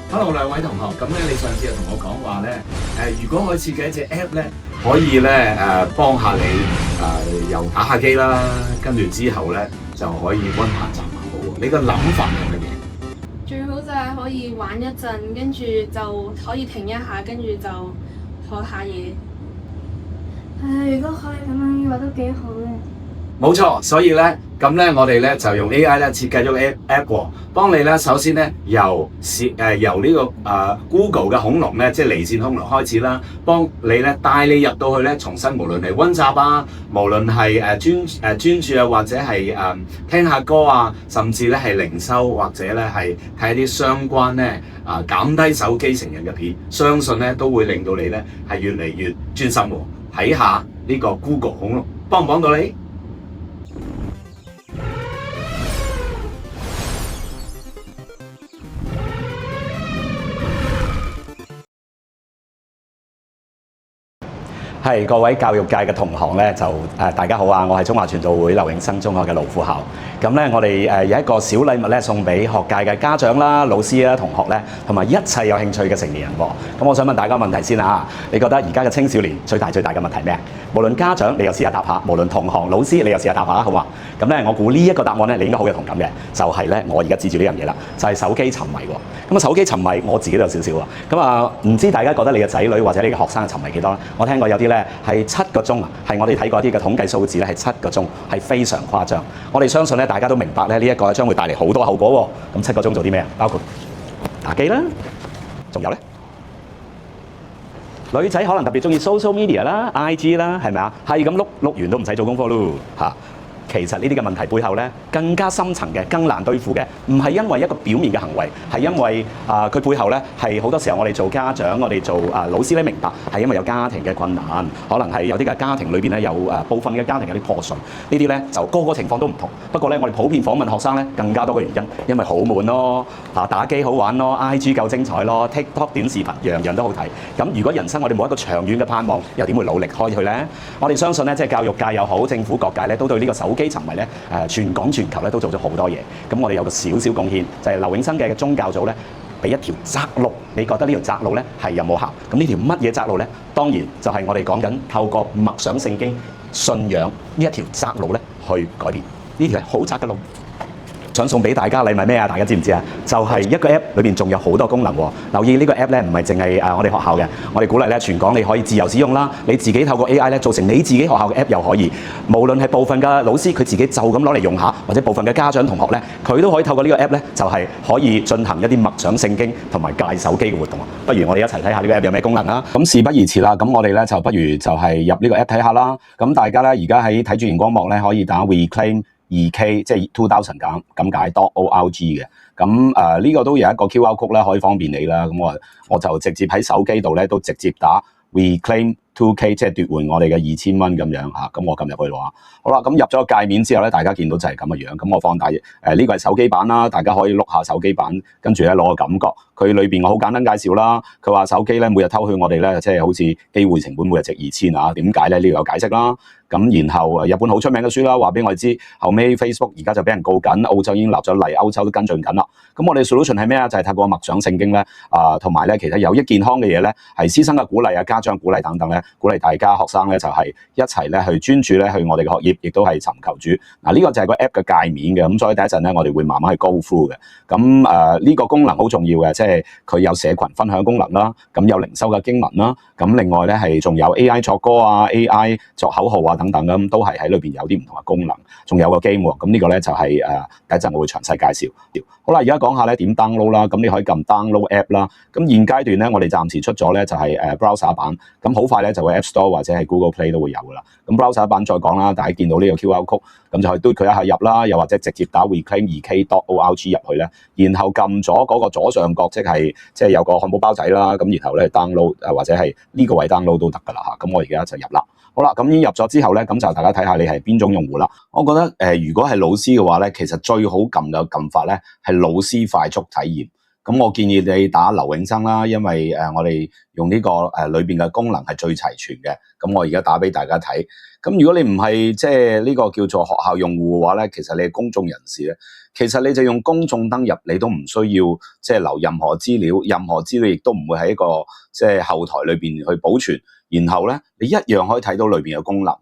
Hello 兩位同學，咁咧你上次就同我講話咧，如果我設計一隻 app 咧，可以咧幫下你又打下機啦，跟住之後咧就可以溫下習喎。你個諗法係乜嘢？最好就係可以玩一陣，跟住就可以停一下，跟住就學下嘢。如果可以咁樣嘅話都幾好嘅。冇錯，所以咧咁咧我哋咧就用 AI 咧設計咗個 app 喎，幫你咧首先咧由呢個Google 嘅恐龍咧，即係離線恐龍開始啦，幫你咧帶你入到去咧，重新無論係溫習啊，無論係專注啊，或者係聽下歌啊，甚至咧係靈修或者咧係睇一啲相關咧減低手機成癮嘅片，相信咧都會令到你咧係越嚟越專心喎。睇下呢個 Google 恐龍幫唔幫到你？係各位教育界嘅同行咧，大家好啊！我係中華傳道會劉永生中學嘅盧副校。咁咧，我哋有一個小禮物咧，送俾學界嘅家長啦、老師啦、同學咧，同埋一切有興趣嘅成年人喎。咁我想問大家個問題先啊！你覺得而家嘅青少年最大嘅問題咩？無論家長，你又試下答下；無論同行、老師，你又試下答下，好嘛？咁咧，我估呢一個答案咧，你應該好有同感嘅，就係咧，我而家指住呢樣嘢啦，就係手機沉迷喎。咁啊，手機沉迷我自己都有少少啊。咁啊，唔知大家覺得你嘅仔女或者你嘅學生嘅沉迷幾多咧？我聽過有啲咧係7個鐘啊，係我哋睇過啲嘅統計數字咧係7個鐘，係非常誇張。我哋相信咧，大家都明白咧，呢一個將會帶嚟好多後果喎。咁7個鐘做啲咩啊？包括打機啦，仲有咧，女仔可能特別中意 social media 啦、IG 啦，係咪啊？係咁碌完都唔使做功課咯嚇。其實呢啲嘅問題背後咧，更加深層嘅、更難對付嘅，唔係因為一個表面嘅行為，係因為佢背後咧係好多時候我哋做家長、我哋做老師咧明白，係因為有家庭嘅困難，可能係有啲嘅家庭裏邊咧有部分嘅家庭有啲破碎，呢啲咧就個個情況都唔同。不過咧，我哋普遍訪問學生咧更加多嘅原因，因為好悶咯，打機好玩咯 ，IG 夠精彩咯 ，TikTok 短視頻樣樣都好睇。咁如果人生我哋冇一個長遠嘅盼望，又點會努力開去咧？我哋相信咧，即係教育界又好，政府各界咧都對呢個手機沉迷咧全港全球咧都做咗好多嘢。咁我哋有個少少貢獻，就係劉永生嘅宗教組咧，俾一條窄路。你覺得呢條窄路咧係有冇效？咁呢條乜嘢窄路咧？當然就係我哋講緊透過默想聖經、信仰呢一條窄路咧去改變。呢條係好窄嘅路。想送俾大家禮物咩啊？大家知唔知啊？就係一個 app 裏邊仲有好多功能喎。留意呢個 app 咧，唔係淨係我哋學校嘅，我哋鼓勵咧全港你可以自由使用啦。你自己透過 AI 咧做成你自己學校嘅 app 又可以。無論係部分嘅老師佢自己就咁攞嚟用下，或者部分嘅家長同學咧，佢都可以透過呢個 app 咧，就係可以進行一啲默想聖經同埋戒手機嘅活動。不如我哋一齊睇下呢個 app 有咩功能啊？咁事不宜遲啦，咁我哋咧就不如就係入呢個 app 睇下啦。咁大家咧而家喺睇住熒光幕咧，可以打 reclaim 2K 即係2000咁解 .org 嘅，咁呢個都有一個 QR code 啦，可以方便你啦。咁我就直接喺手機度咧都直接打 reclaim 2K 即係奪回我哋嘅2000蚊咁樣嚇。咁我撳入去啦。好啦，咁入咗個界面之後咧，大家見到就係咁嘅樣。咁我放大呢個係手機版啦，大家可以碌下手機版，跟住咧攞個感覺。佢裏邊我好簡單介紹啦。佢話手機咧每日偷去我哋咧，即係好似機會成本每日值2000啊。點解咧？呢度有解釋啦。咁然後日本好出名嘅書啦，話俾我哋知，後尾 Facebook 而家就俾人告緊，澳洲已經立咗例，歐洲都跟進緊啦。咁我哋 solution 係咩啊？就係透過默想聖經咧，同埋咧其實有益健康嘅嘢咧，係師生嘅鼓勵啊、家長鼓勵等等咧，鼓勵大家學生咧就係一齊咧去專注咧去我哋嘅學業，亦都係尋求主。嗱呢個就係個 app 嘅界面嘅，咁所以第一陣咧我哋會慢慢去go through嘅。咁呢個功能好重要嘅，即係佢有社群分享功能啦，咁有靈修嘅經文啦，咁另外咧係仲有 AI 作歌啊、AI 作口號啊等等咁，都係喺裏邊有啲唔同嘅功能，仲有個 game 喎。咁呢個咧就係第一陣我會詳細介紹。好啦，而家講下咧點 download 啦，咁你可以撳 download app 啦。咁現階段咧我哋暫時出咗咧就係browser 版，咁好快咧就會 App Store 或者係 Google Play 都會有噶啦。咁 browser 版再講啦，大家見到呢個 QR code，咁就可以嘟佢一下入啦，又或者直接打 reclaim2k.org 入去咧，然後撳咗嗰個左上角，即係有個漢堡包仔啦，咁然後咧 download 或者係呢個位 download 都得噶啦嚇。咁我而家就入啦。好啦，咁已經入咗之後咧，咁就大家睇下你係邊種用戶啦。我覺得如果係老師嘅話咧，其實最好撳嘅撳法咧係老師快速體驗。咁我建議你打劉永生啦，因為我哋用呢個裏邊嘅功能係最齊全嘅。咁我而家打俾大家睇。咁如果你唔係即係呢個叫做學校用戶嘅話咧，其實你係公眾人士咧，其實你就用公眾登入，你都唔需要即係留任何資料，任何資料亦都唔會喺一個即係後台裏邊去保存。然後咧，你一樣可以睇到裏邊嘅功能。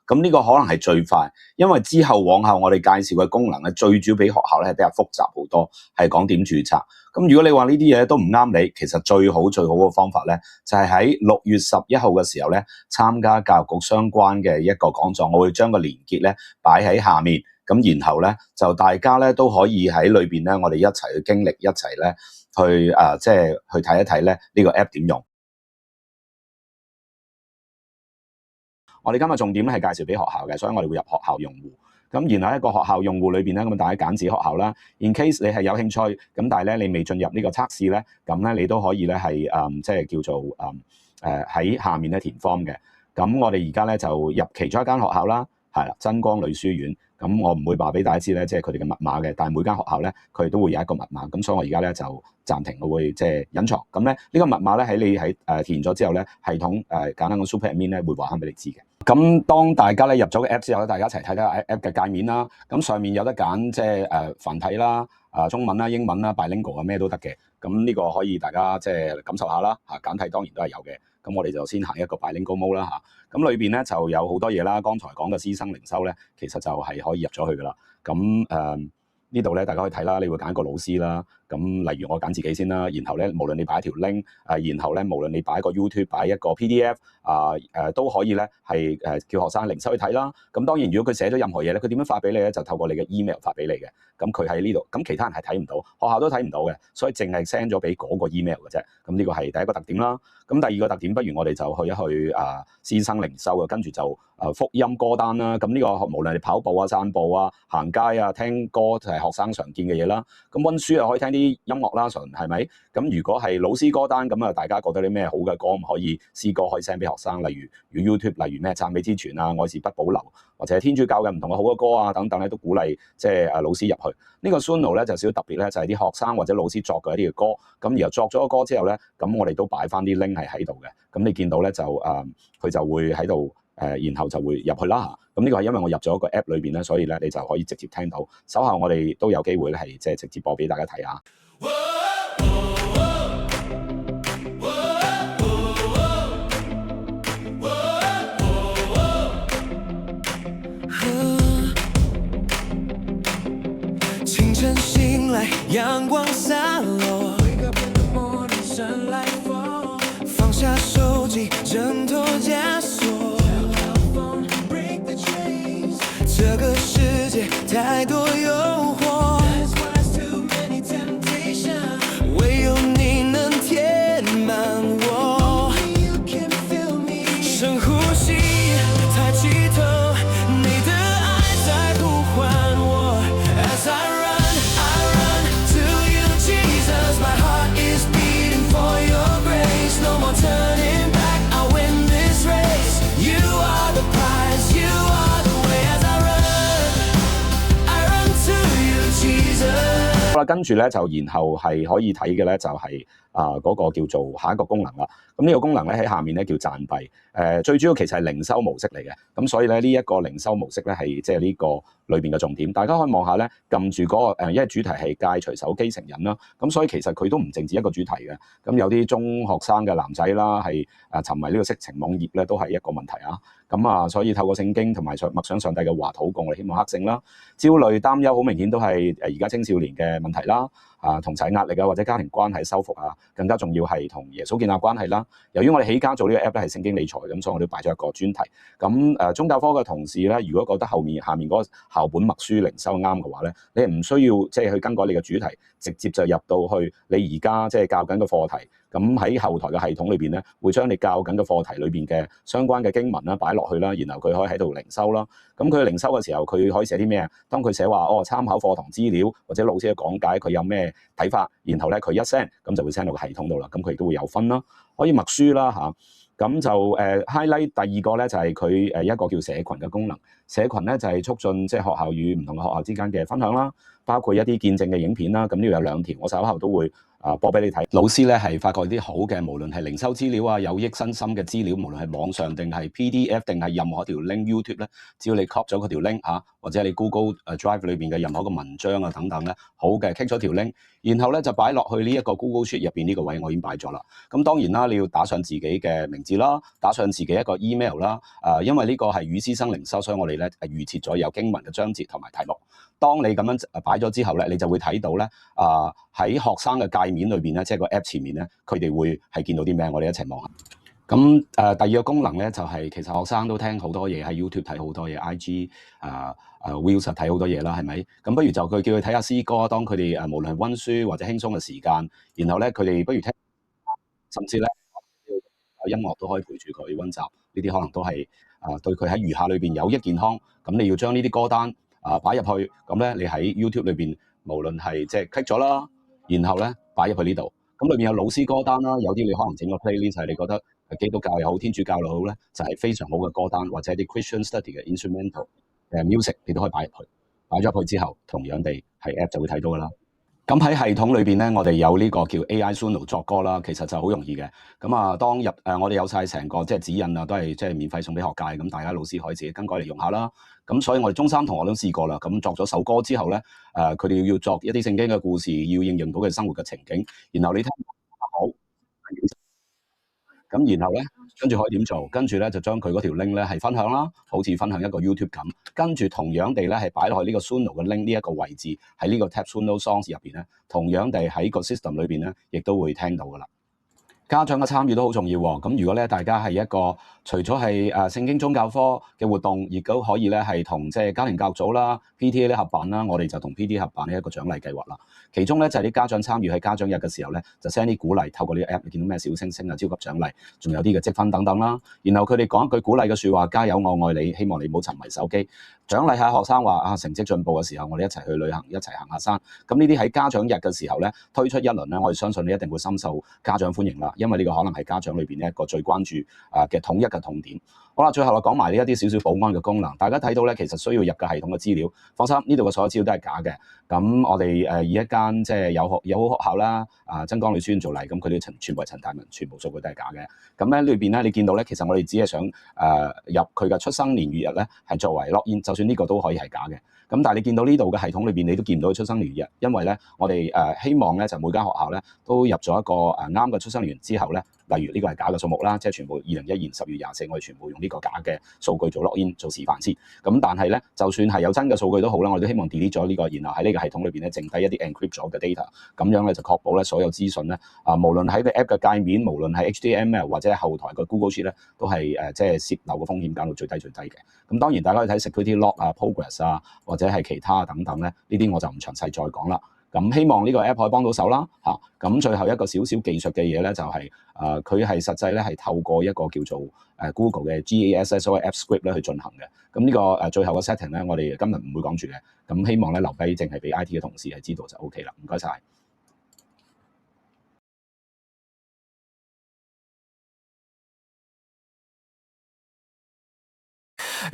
咁呢個可能係最快，因為之後往後我哋介紹嘅功能咧，最主要比學校咧係比較複雜好多，係講點註冊。咁如果你話呢啲嘢都唔啱你，其實最好嘅方法咧，就係喺6月11號嘅時候咧，參加教育局相關嘅一個講座，我會將個連結咧擺喺下面。咁然後咧就大家咧都可以喺裏邊咧，我哋一齊去經歷，一齊咧去即係去睇一睇咧呢個 app 點用。我哋今日重點咧係介紹俾學校嘅，所以我哋會入學校用戶。咁然後一個學校用戶裏邊咧，咁大家揀自己學校啦。In case 你係有興趣，咁但係咧你未進入呢個測試咧，咁咧你都可以咧係即係叫做喺下面咧填 form 嘅。咁我哋而家咧就入其中一間學校啦，係啦，真光女書院。咁我唔會話俾大家知咧，即係佢哋嘅密碼嘅，但係每間學校咧佢哋都會有一個密碼。咁所以我而家咧就暫停，我會即係隱藏。咁咧呢個密碼咧喺你喺填咗之後咧，系統簡單個 super admin 咧會話翻俾你知嘅。咁當大家咧入咗個 app 之後咧，大家一齊睇睇下 app 嘅界面啦。咁上面有得揀即係繁體啦、中文啦、英文啦、bilingual 啊咩都得嘅。咁呢個可以大家即係感受下啦。簡體當然都係有嘅。咁我哋就先行一個 bilingual mode 啦嚇。咁裏邊咧就有好多嘢啦。剛才講嘅師生靈修咧，其實就係可以入咗去噶啦。咁呢度咧大家可以睇啦，你會揀一個老師啦。咁例如我揀自己先啦，然後咧無論你擺一條 link，然後咧無論你擺一個 YouTube， 擺一個 PDF，都可以咧係叫學生靈修去睇啦。咁當然如果佢寫咗任何嘢咧，佢點樣發俾你咧？就透過你嘅 email 發俾你嘅。咁佢喺呢度，咁其他人係睇唔到，學校都睇唔到嘅，所以淨係 send 咗俾嗰個 email 嘅啫。咁呢個係第一個特點啦。咁第二個特點，不如我哋就去一去師生靈修嘅，跟住就福音歌單啦。咁呢個無論你跑步啊、散步啊、行街啊、聽歌就係學生常見嘅嘢啦。咁溫書又可以聽啲音樂啦，純係咪？咁如果係老師歌單咁啊，大家覺得啲咩好嘅歌咁可以詩歌可以 send 俾學生，例如 YouTube， 例如咩讚美之泉啊、愛是不保留，或者天主教嘅唔同嘅好嘅歌啊等等咧，都鼓勵即係老師入去。呢個 Suno 咧就少少特別咧，就係啲學生或者老師作嘅一啲嘅歌，咁然後作咗個歌之後咧，咁我哋都擺翻啲 link 係喺度嘅。咁你見到咧就佢就會喺度然後就會入去啦嚇。咁呢個係因為我入咗個 app 裏邊咧，所以咧你就可以直接聽到。稍後我哋都有機會咧係即係直接播俾大家睇下。清晨醒來，陽光灑落，放下手機，枕頭枷鎖。這個世界太多誘惑，唯有你能填滿我。深呼吸，抬起頭，你的愛在呼喚我。As I run to you, Jesus, my heart is beating for your grace. No more turning back, I'll win this race. You are the prize, you are the way. As I run to you, Jesus. 好啦，跟住咧就然後係可以睇嘅咧就係嗰個叫做下一個功能啦。咁呢個功能咧喺下面咧叫讚幣。最主要其實係靈修模式嚟嘅。咁所以咧呢一個靈修模式咧係即係呢個裏邊嘅重點。大家可以望下咧，撳住嗰個因為主題係戒除手機成癮啦。咁所以其實佢都唔淨止一個主題嘅。咁有啲中學生嘅男仔啦係沉迷呢個色情網頁咧都係一個問題啊。咁所以透過聖經同埋默想上帝嘅話禱告，我哋希望克勝啦。焦慮擔憂好明顯都係而家青少年嘅問題啦。同齊壓力啊，或者家庭關係修復啊，更加重要係同耶穌建立關係啦。由於我哋起家做呢個 app 咧係聖經理財，咁所以我哋擺咗一個專題。咁宗教科嘅同事咧，如果覺得下面嗰個校本默書靈修啱嘅話咧，你係唔需要即係去更改你嘅主題，直接就入到去你而家即係教緊嘅課題。咁喺後台嘅系統裏邊咧，會將你教緊嘅課題裏邊嘅相關嘅經文啦擺落去啦，然後佢可以喺度靈修啦。咁佢靈修嘅時候，佢可以寫啲咩啊？當佢寫話參考課堂資料或者老師嘅講解，佢有咩睇法？然後咧佢一 send 咁就會 send 到個系統度啦。咁佢亦都會有分啦，可以默書啦嚇。咁就highlight 第二個咧就係佢一個叫社群嘅功能。社群咧就係促進即係學校與唔同嘅學校之間嘅分享啦，包括一啲見證嘅影片啦。咁呢度有2條，我稍後都會播俾你睇。老師咧係發覺啲好嘅，無論係靈修資料啊、有益身心嘅資料，無論係網上定係 PDF 定係任何一條 link YouTube 咧，只要你 copy 咗嗰條 link 或者你 Google Drive 裏邊嘅任何一個文章啊等等咧，好嘅 click 咗條 link，然後咧就擺落去呢一個 Google Sheet 入邊呢個位，我已經擺咗啦。咁當然啦，你要打上自己嘅名字啦，打上自己一個 email 啦。因為呢個係與師生靈修，所以我哋咧預設咗有經文嘅章節同埋題目。當你咁樣擺咗之後咧，你就會睇到咧喺學生嘅界面裏邊咧，即係個 app 前面咧，佢哋會係見到啲咩？我哋一齊望下。咁第二個功能咧，就係其實學生都聽好多嘢，喺 YouTube 睇好多嘢 ，IG Reels 睇好多嘢啦，係咪？咁不如就佢叫佢睇下詩歌，當佢哋無論係温書或者輕鬆嘅時間，然後咧佢哋不如聽，甚至咧音樂都可以陪住佢温習，呢啲可能都係對佢喺餘下裏邊有益健康。咁你要將呢啲歌單擺入去，咁咧你喺 YouTube 裏邊無論係即係 click 咗啦，然後咧擺入去呢度，咁裏邊有老師歌單啦，有啲你可能整個 playlist 係你覺得基督教又好、天主教又好咧，就係非常好嘅歌單，或者啲 Christian study 嘅 instrumental 嘅 music， 你都可以擺入去。擺咗入去之後，同樣地喺 app 就會睇到噶啦。咁喺系統裏邊咧，我哋有呢個叫 AI Suno 作歌啦，其實就好容易嘅。咁當入我哋有晒成個即係指引啊，都係即係免費送俾學界，咁大家老師可以自己更改嚟用下啦。咁所以我哋中三同學都試過啦。咁作咗首歌之後咧，佢哋要作一啲聖經嘅故事，要應用到佢生活嘅情景，然後你聽好。咁然後咧，跟住可以點做？跟住咧就將佢嗰條 link 咧係分享啦，好似分享一個 YouTube 咁。跟住同樣地咧係擺落去呢個 Suno 嘅 link 呢一個位置，喺呢個 Tab Suno Songs 入邊咧，同樣地喺個 system 裏邊咧，亦都會聽到噶啦。家長嘅參與都好重要喎。咁如果咧大家係一個除咗係聖經宗教科嘅活動，亦都可以咧係同即係家庭教育組啦、PTA 咧合辦啦，我哋就同 PTA 合辦呢一個獎勵計劃啦。其中咧就係啲家長參與喺家長日嘅時候咧，就 send 啲鼓勵，透過呢個 app 你見到咩小星星啊、超級獎勵，仲有啲嘅積分等等啦。然後佢哋講一句鼓勵嘅説話，加油，我愛你，希望你唔好沉迷手機。獎勵下學生話成績進步嘅時候，我哋一齊去旅行，一齊行下山。咁呢啲喺家長日嘅時候咧，推出一輪咧，我哋相信你一定會深受家長歡迎啦。因為呢個可能係家長裏邊一個最關注嘅統一嘅痛點。好啦，最後我講埋呢一啲少少保安嘅功能。大家睇到咧，其實需要入嘅系統嘅資料，放心，呢度嘅所有資料都係假嘅。咁我哋以一間即係友好學校啦，真光女書院做例，咁佢哋全部係陳大文，全部數據都係假嘅。咁咧裏邊咧，你見到咧，其實我哋只係想入佢嘅出生年月日咧，係作為 login，就算呢個都可以係假嘅。咁但係你見到呢度嘅系統裏邊，你都見唔到出生年月日，因為咧我哋希望咧就每間學校咧都入咗一個啱嘅出生年之後咧，例如呢個係假嘅數目啦，即係全部2012年10月24，我哋全部用呢個假嘅數據做 login 做示範先。咁但係咧，就算係有真嘅數據都好啦，我哋都希望 delete 咗呢個，然後喺呢個系統裏邊咧剩低一啲 encrypt 咗嘅 data， 咁樣咧就確保咧所有資訊咧無論喺個 app 嘅界面，無論係 HTML 或者係後台個 Google Sheet 咧，都係即係泄漏嘅風險減到最低最低嘅。咁當然大家可以睇 security log progress 或者係其他等等咧，呢啲我就唔詳細再講啦。咁希望呢個 app 可以幫到手啦嚇。咁最後一個少少技術嘅嘢咧，就係佢係實際咧係透過一個叫做Google 嘅 GASSO App Script 咧去進行嘅。咁呢個最後嘅 setting 咧，我哋今日唔會講住嘅。咁希望咧留低淨係俾 IT 嘅同事係知道就 OK 啦。唔該晒。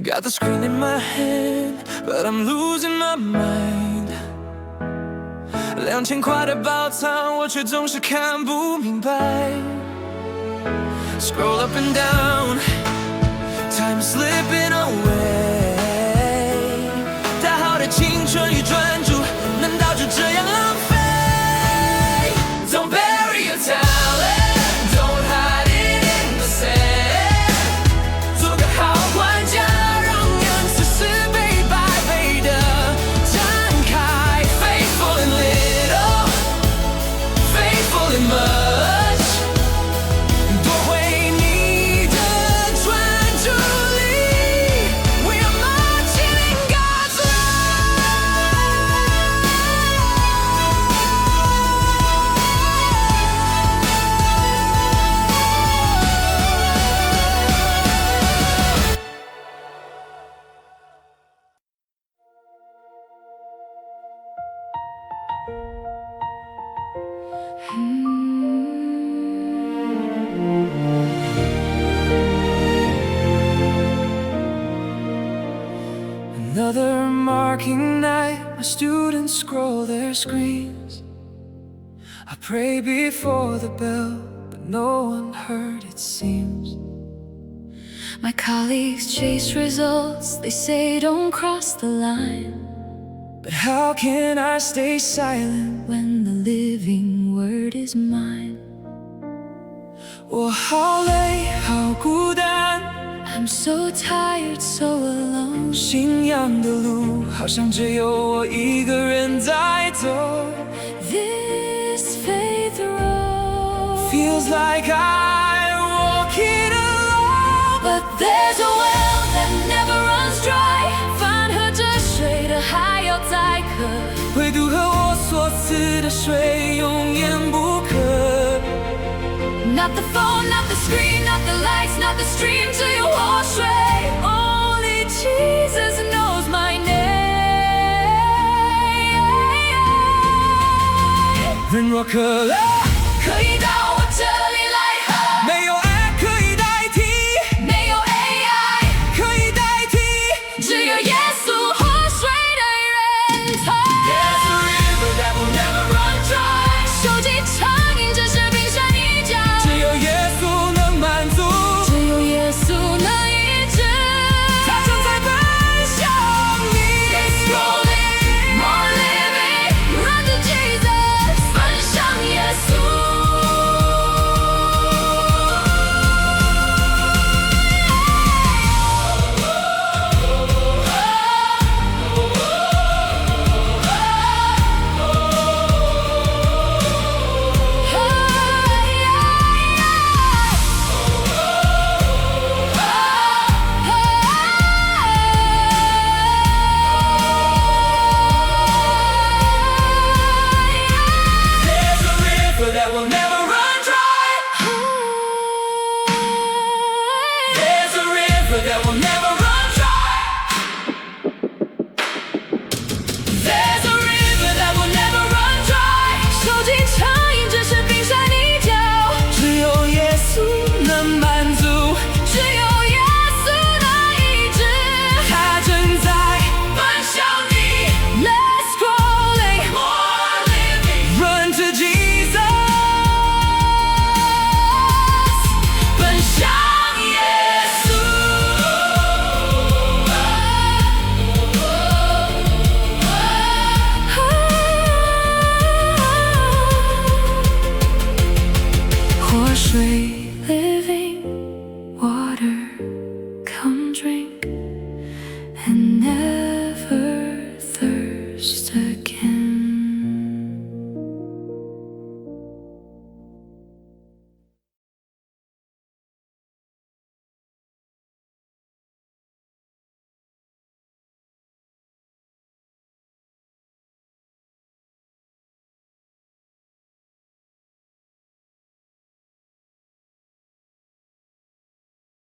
Got the screen in my hand, but I'm losing my mind. 2000块的包藏，我却总是看不明白。Scroll up and down, time slipping away. 大好的青春与专注，难道就这样浪费 ？Don't bury your talent, don't hide it in the sand. 做个好管家。Another marking night, my students scroll their screens. I Pray before the bell, but no one heard it seems. My colleagues chase results, they say don't cross the line. But how can I stay silent When the living word is mine. 我好累，好孤单， I'm so tired, so alone. 信仰的路好像只有我一个人在走。 This faith road Feels like I'm walking alone. But there's a well that never runs dry. 饭喝着水的还有载客，唯独和我所赐的水永远不渴。 Not the phone, not the screen, not the lights, not the stream. 只有活水 Only Jesus knows my name. 人若渴了，可以到我这里来喝，没有爱可以代替，没有 AI， 可以代替。只有耶稣活水的源头。 There's a river that will never run dry. 手机畅饮，只是冰山一角。只有耶稣能满足，只有耶稣能医治。他正在奔向你。 Rolling, more living, run to Jesus， 奔向耶稣。There's a river that will never run dry. There's a river that will never run dry. There's a river that will never run dry. 手机畅饮，只是冰山一角。只有耶稣能满足，只有耶稣能医治。他正在奔向你。 Let's scrolling, More living, run to Jesus， 奔向耶稣。活水